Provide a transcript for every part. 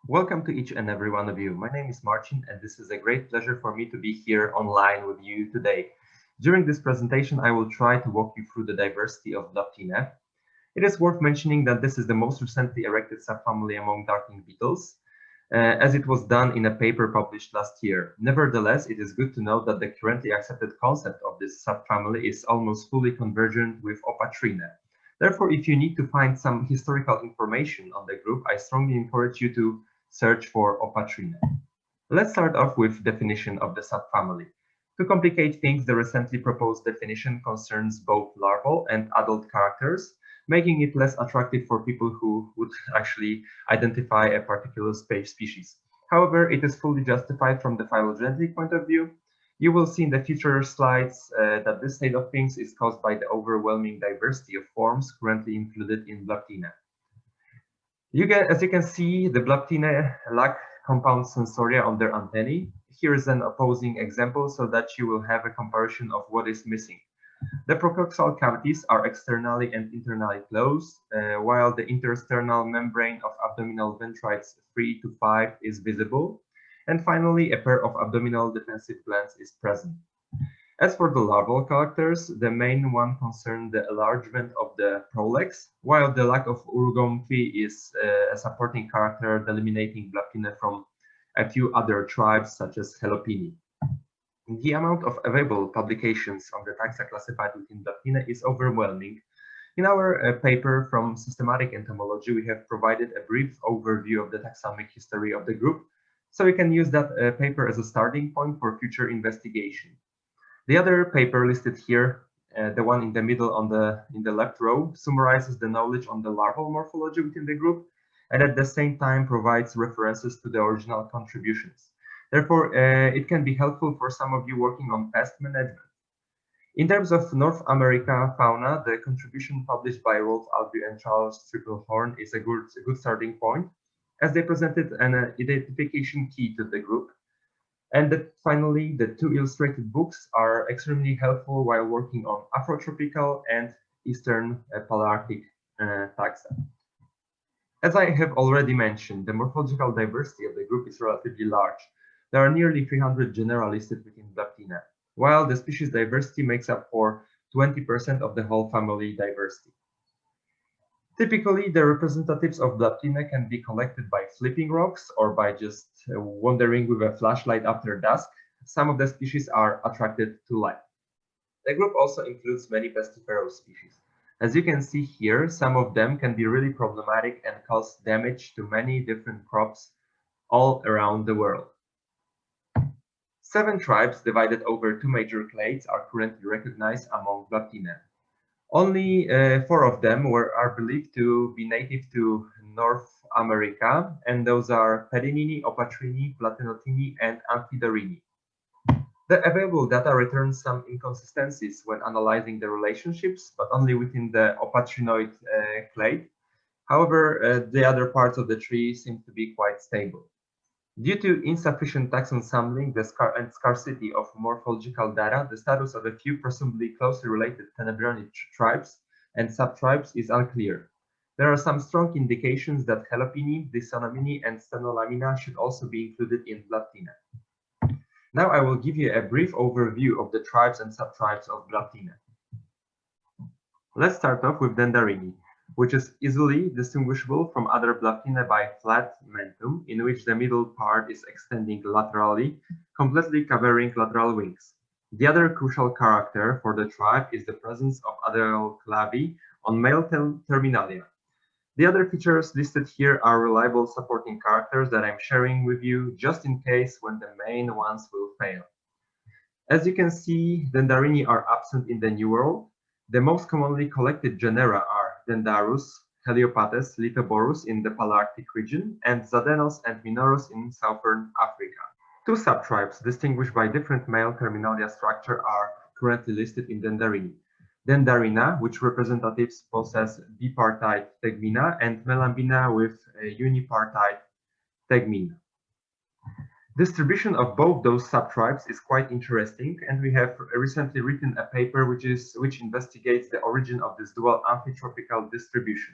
Welcome to each and every one of you. My name is Marcin, and this is a great pleasure for me to be here online with you today. During this presentation, I will try to walk you through the diversity of Blaptina. It is worth mentioning that this is the most recently erected subfamily among darkling beetles, as it was done in a paper published last year. Nevertheless, it is good to note that the currently accepted concept of this subfamily is almost fully convergent with Opatrinae. Therefore, if you need to find some historical information on the group, I strongly encourage you to search for Opatrinae. Let's start off with definition of the subfamily. To complicate things, the recently proposed definition concerns both larval and adult characters, making it less attractive for people who would actually identify a particular species. However, it is fully justified from the phylogenetic point of view. You will see in the future slides that this state of things is caused by the overwhelming diversity of forms currently included in Blaptina. As you can see, the Blaptina lack compound sensoria on their antennae. Here is an opposing example so that you will have a comparison of what is missing. The procoxal cavities are externally and internally closed, while the intersternal membrane of abdominal ventrites 3 to 5 is visible. And finally, a pair of abdominal defensive glands is present. As for the larval characters, the main one concerns the enlargement of the prolex, while the lack of urogompi is a supporting character delimiting Blaptina from a few other tribes such as Helopini. The amount of available publications on the taxa classified within Blaptina is overwhelming. In our paper from Systematic Entomology, we have provided a brief overview of the taxonomic history of the group, so you can use that paper as a starting point for future investigation. The other paper listed here, the one in the middle in the left row, summarizes the knowledge on the larval morphology within the group, and at the same time provides references to the original contributions. Therefore, it can be helpful for some of you working on pest management. In terms of North America fauna, the contribution published by Rolf Albee and Charles Tripplehorn is a good starting point, as they presented an identification key to the group. And finally, the two illustrated books are extremely helpful while working on Afrotropical and Eastern Palearctic taxa. As I have already mentioned, the morphological diversity of the group is relatively large. There are nearly 300 genera listed within Blaptina, while the species diversity makes up for 20% of the whole family diversity. Typically, the representatives of Blaptina can be collected by flipping rocks or by just wandering with a flashlight after dusk. Some of the species are attracted to light. The group also includes many pestiferous species. As you can see here, some of them can be really problematic and cause damage to many different crops all around the world. 7 tribes divided over 2 major clades are currently recognized among Blaptina. Only 4 of them are believed to be native to North America, and those are Pedinini, Opatrini, Platinotini, and Amphidorini. The available data returns some inconsistencies when analyzing the relationships, but only within the opatrinoid clade. However, the other parts of the tree seem to be quite stable. Due to insufficient taxon sampling and scarcity of morphological data, the status of a few presumably closely related Tenebrionid tribes and subtribes is unclear. There are some strong indications that Helopini, Dysonomini, and Stenolamina should also be included in Blaptina. Now I will give you a brief overview of the tribes and subtribes of Blaptina. Let's start off with Dendarini, which is easily distinguishable from other Blaptina by flat mentum, in which the middle part is extending laterally, completely covering lateral wings. The other crucial character for the tribe is the presence of adult clavi on male terminalia. The other features listed here are reliable supporting characters that I'm sharing with you just in case when the main ones will fail. As you can see, Dendarini are absent in the New World. The most commonly collected genera are Dendarus, Heliopathes, Lithoborus in the Palearctic region, and Zadenos and Minorus in southern Africa. 2 subtribes distinguished by different male terminalia structure are currently listed in Dendarini. Dendarina, which representatives possess bipartite tegmina, and Melambina with a unipartite tegmina. Distribution of both those subtribes is quite interesting, and we have recently written a paper which investigates the origin of this dual amphitropical distribution.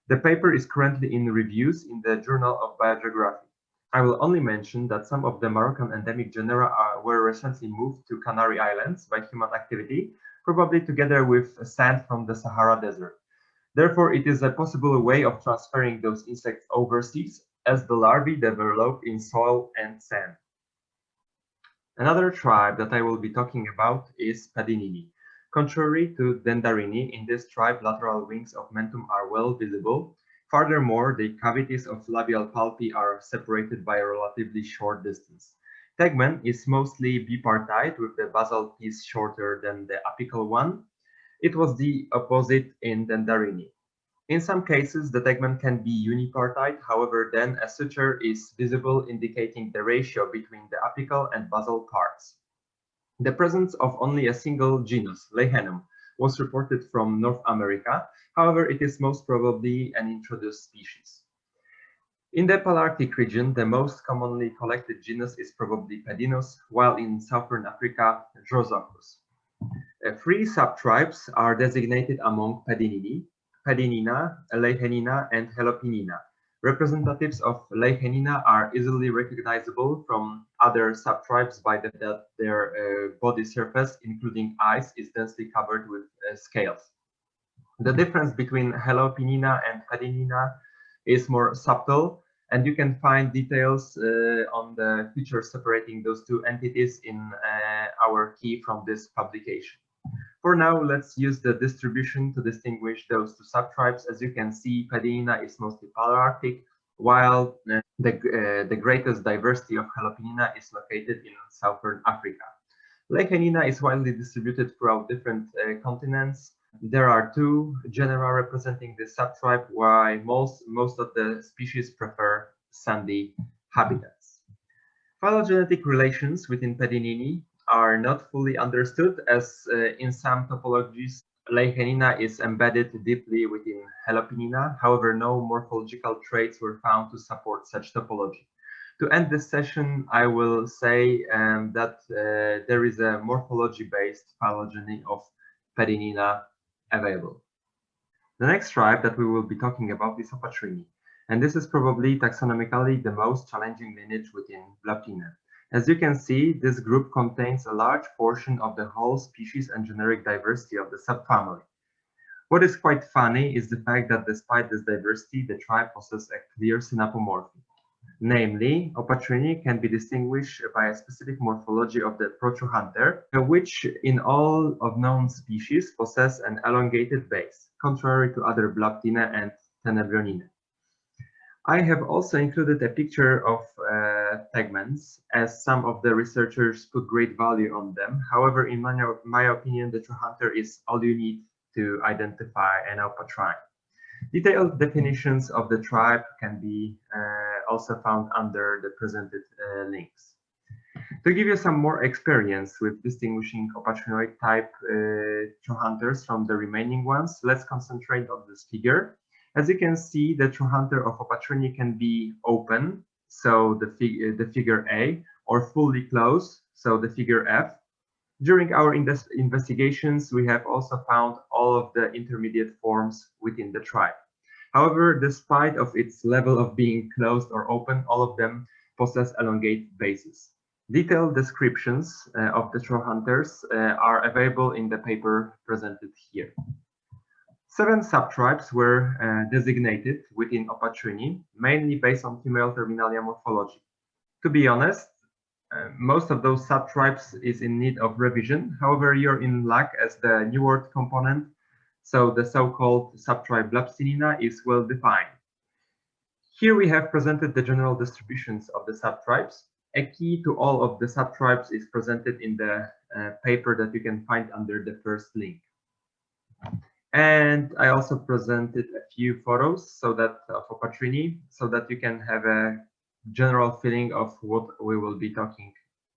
The paper is currently in reviews in the Journal of Biogeography. I will only mention that some of the Moroccan endemic genera were recently moved to Canary Islands by human activity, probably together with sand from the Sahara Desert. Therefore, it is a possible way of transferring those insects overseas as the larvae develop in soil and sand. Another tribe that I will be talking about is Padinini. Contrary to Dendarini, in this tribe lateral wings of mentum are well visible. Furthermore, the cavities of labial palpi are separated by a relatively short distance. Tegmen is mostly bipartite with the basal piece shorter than the apical one. It was the opposite in Dendarini. In some cases, the tegmen can be unipartite, however, then a suture is visible indicating the ratio between the apical and basal parts. The presence of only a single genus, Leihenum, was reported from North America, however, it is most probably an introduced species. In the Palearctic region, the most commonly collected genus is probably Pedinus, while in southern Africa, Drosophus. Three subtribes are designated among Pedinini: Pedinina, Leihenina, and Helopinina. Representatives of Leihenina are easily recognizable from other subtribes by the fact that their body surface, including eyes, is densely covered with scales. The difference between Helopinina and Pedinina is more subtle, and you can find details on the features separating those two entities in our key from this publication. For now, let's use the distribution to distinguish those two subtribes. As you can see, Pedinina is mostly Palearctic, while the greatest diversity of Helopinina is located in southern Africa. Leihenina is widely distributed throughout different continents. There are two genera representing this subtribe, while most of the species prefer sandy habitats. Phylogenetic relations within Pedinini are not fully understood, as in some topologies, Leihenina is embedded deeply within Helopinina. However, no morphological traits were found to support such topology. To end this session, I will say that there is a morphology-based phylogeny of Pedinina available. The next tribe that we will be talking about is Opatrini, and this is probably taxonomically the most challenging lineage within Bleptina. As you can see, this group contains a large portion of the whole species and generic diversity of the subfamily. What is quite funny is the fact that despite this diversity, the tribe possesses a clear synapomorphy. Namely, Opatrini can be distinguished by a specific morphology of the protrahunter, which in all of known species possess an elongated base, contrary to other Bleptina and Tenebrionina. I have also included a picture of tegments, as some of the researchers put great value on them. However, in my opinion, the trahunter is all you need to identify an Opatrini. Detailed definitions of the tribe can be also found under the presented links. To give you some more experience with distinguishing Opatrinoid type true-hunters from the remaining ones, let's concentrate on this figure. As you can see, the true-hunter of Opatrini can be open, so the figure A, or fully closed, so the figure F. During our investigations, we have also found all of the intermediate forms within the tribe. However, despite of its level of being closed or open, all of them possess elongate bases. Detailed descriptions of the true-hunters are available in the paper presented here. 7 subtribes were designated within Opatrini, mainly based on female terminalia morphology. To be honest, most of those subtribes is in need of revision. However, you're in luck as the new word component, so the so-called subtribe Bleptinina is well defined. Here we have presented the general distributions of the subtribes. A key to all of the subtribes is presented in the paper that you can find under the first link. And I also presented a few photos of Opatrini, so that you can have a general feeling of what we will be talking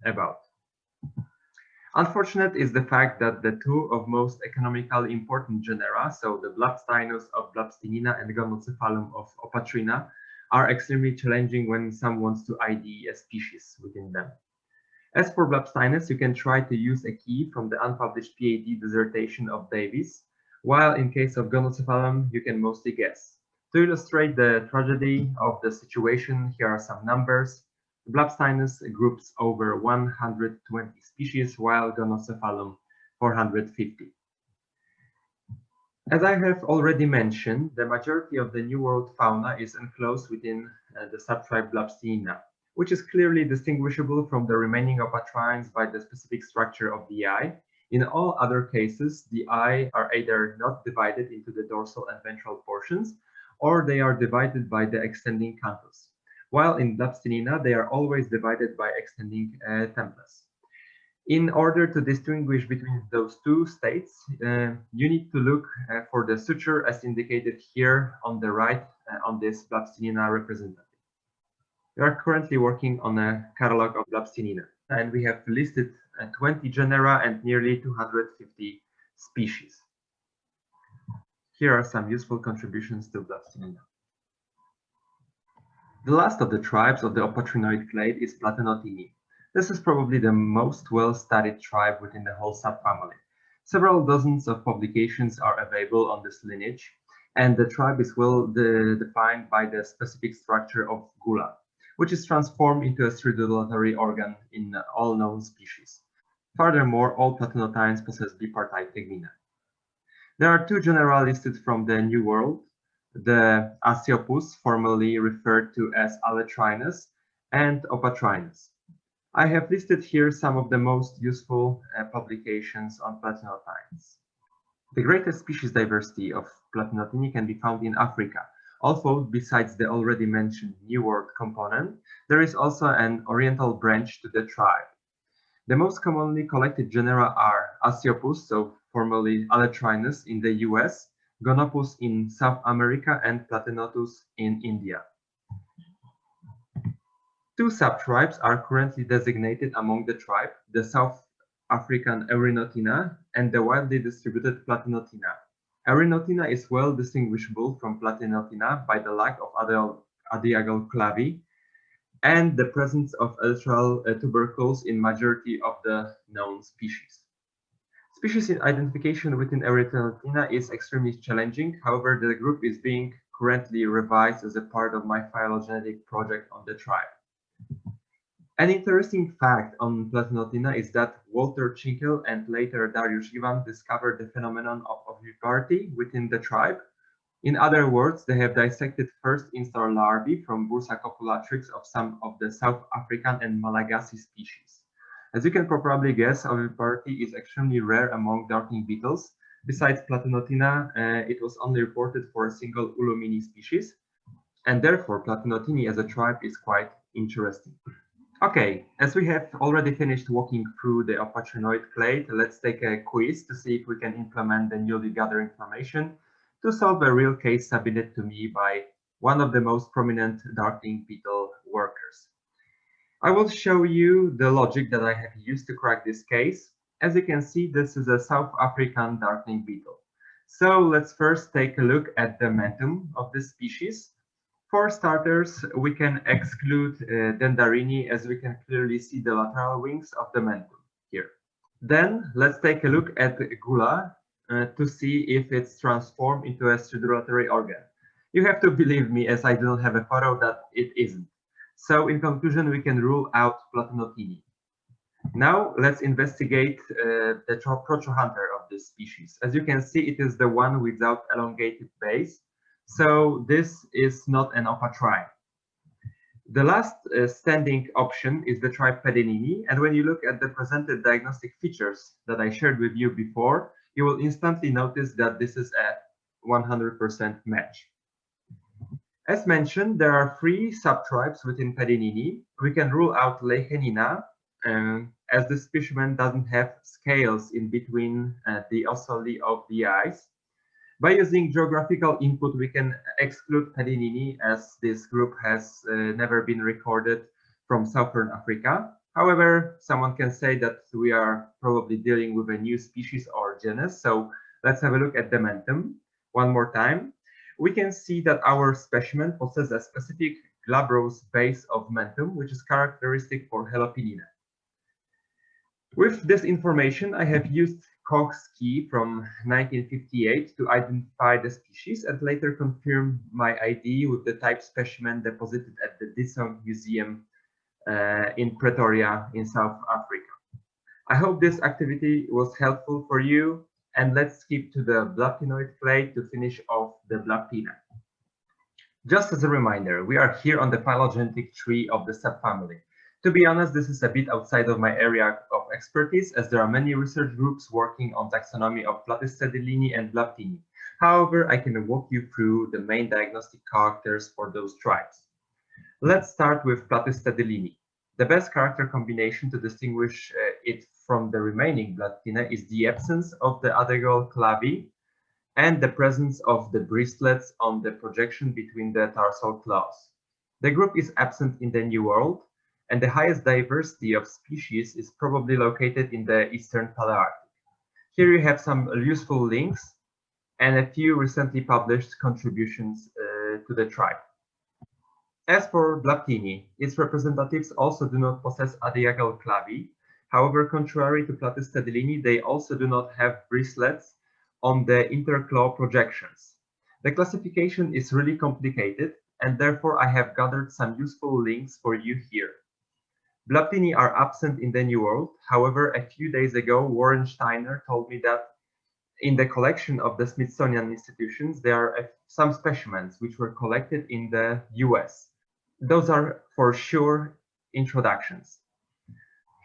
about. Unfortunate is the fact that the two of most economically important genera, so the Blapsteinus of Blapstinina and Gonocephalum of Opatrina, are extremely challenging when someone wants to ID a species within them. As for Blapsteinus, you can try to use a key from the unpublished PhD dissertation of Davis, while in case of Gonocephalum, you can mostly guess. To illustrate the tragedy of the situation, here are some numbers. Blabstinus groups over 120 species, while Gonocephalum 450. As I have already mentioned, the majority of the New World fauna is enclosed within the subtribe Blabstinina, which is clearly distinguishable from the remaining opatrines by the specific structure of the eye. In all other cases, the eye are either not divided into the dorsal and ventral portions, or they are divided by the extending canthus, while in Blabstinina they are always divided by extending temples. In order to distinguish between those two states, you need to look for the suture as indicated here on the right on this Blabstinina representative. We are currently working on a catalog of Blabstinina, and we have listed 20 genera and nearly 250 species. Here are some useful contributions to Blabstinina. The last of the tribes of the opatrinoid clade is Platenotini. This is probably the most well-studied tribe within the whole subfamily. Several dozens of publications are available on this lineage, and the tribe is well defined by the specific structure of gula, which is transformed into a stridulatory organ in all known species. Furthermore, all platenotines possess bipartite tegmina. There are two genera listed from the New World, the Asiopus, formerly referred to as Aletrinus, and Opatrinus. I have listed here some of the most useful publications on platenotines. The greatest species diversity of Platenotini can be found in Africa, although besides the already mentioned New World component, there is also an oriental branch to the tribe. The most commonly collected genera are Asiopus, so formerly Aletrinus in the US, Gonopus in South America, and Platenotus in India. Two subtribes are currently designated among the tribe, the South African Eurynotina and the widely distributed Platenotina. Eurynotina is well distinguishable from Platenotina by the lack of adiagal clavi and the presence of elytral tubercles in majority of the known species. Species identification within Eurynotina is extremely challenging. However, the group is being currently revised as a part of my phylogenetic project on the tribe. An interesting fact on Platenotina is that Walter Chinkel and later Dariusz Iwan discovered the phenomenon of oviparity within the tribe. In other words, they have dissected first instar larvae from Bursa copulatrix of some of the South African and Malagasy species. As you can probably guess, oviparity is extremely rare among darkling beetles. Besides Platenotina, it was only reported for a single Ulumini species, and therefore Platenotini as a tribe is quite interesting. Okay, as we have already finished walking through the opatrinoid clade, let's take a quiz to see if we can implement the newly gathered information to solve a real case submitted to me by one of the most prominent darkling beetle workers. I will show you the logic that I have used to crack this case. As you can see, this is a South African darkling beetle. So let's first take a look at the mentum of this species. For starters, we can exclude Dendarini, as we can clearly see the lateral wings of the mentum here. Then let's take a look at gula to see if it's transformed into a stridulatory organ. You have to believe me, as I don't have a photo, that it isn't. So in conclusion, we can rule out Platenotini. Now let's investigate the Protrohunter of this species. As you can see, it is the one without elongated base. So this is not an opatrine. The last standing option is the tribe Pedinini, and when you look at the presented diagnostic features that I shared with you before, you will instantly notice that this is a 100% match. As mentioned, there are three subtribes within Pedinini. We can rule out Leichenina, as the specimen doesn't have scales in between the ocelli of the eyes. By using geographical input, we can exclude Pedinini, as this group has never been recorded from Southern Africa. However, someone can say that we are probably dealing with a new species or genus. So let's have a look at the mentum one more time. We can see that our specimen possesses a specific glabrous base of mentum, which is characteristic for Helopinina. With this information, I have used Koch's key from 1958 to identify the species and later confirm my ID with the type specimen deposited at the Dissong Museum in Pretoria in South Africa. I hope this activity was helpful for you, and let's skip to the blaptinoid plate to finish off the blaptina. Just as a reminder, we are here on the phylogenetic tree of the subfamily. To be honest, this is a bit outside of my area of expertise, as there are many research groups working on taxonomy of Platystedelini and Blaptini. However, I can walk you through the main diagnostic characters for those tribes. Let's start with Platystedelini. The best character combination to distinguish it from the remaining Blaptina is the absence of the adagal clavi and the presence of the bristlets on the projection between the tarsal claws. The group is absent in the New World, and the highest diversity of species is probably located in the Eastern Palearctic. Here you have some useful links and a few recently published contributions to the tribe. As for Blaptini, its representatives also do not possess adiagal clavi. However, contrary to Platystedelini, they also do not have bristlets on the interclaw projections. The classification is really complicated, and therefore I have gathered some useful links for you here. Blaptini are absent in the New World. However, a few days ago, Warren Steiner told me that in the collection of the Smithsonian institutions, there are some specimens which were collected in the US. Those are for sure introductions.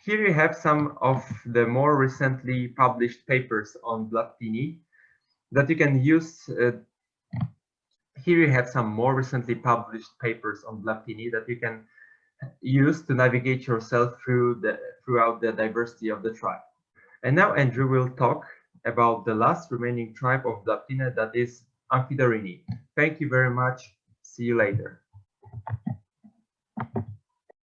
Here you have some of the more recently published papers on Blaptini that you can use. Here you have some more recently published papers on Blaptini that you can use to navigate yourself throughout the diversity of the tribe. And now Andrew will talk about the last remaining tribe of Blaptina, that is Amphidorini. Thank you very much. See you later.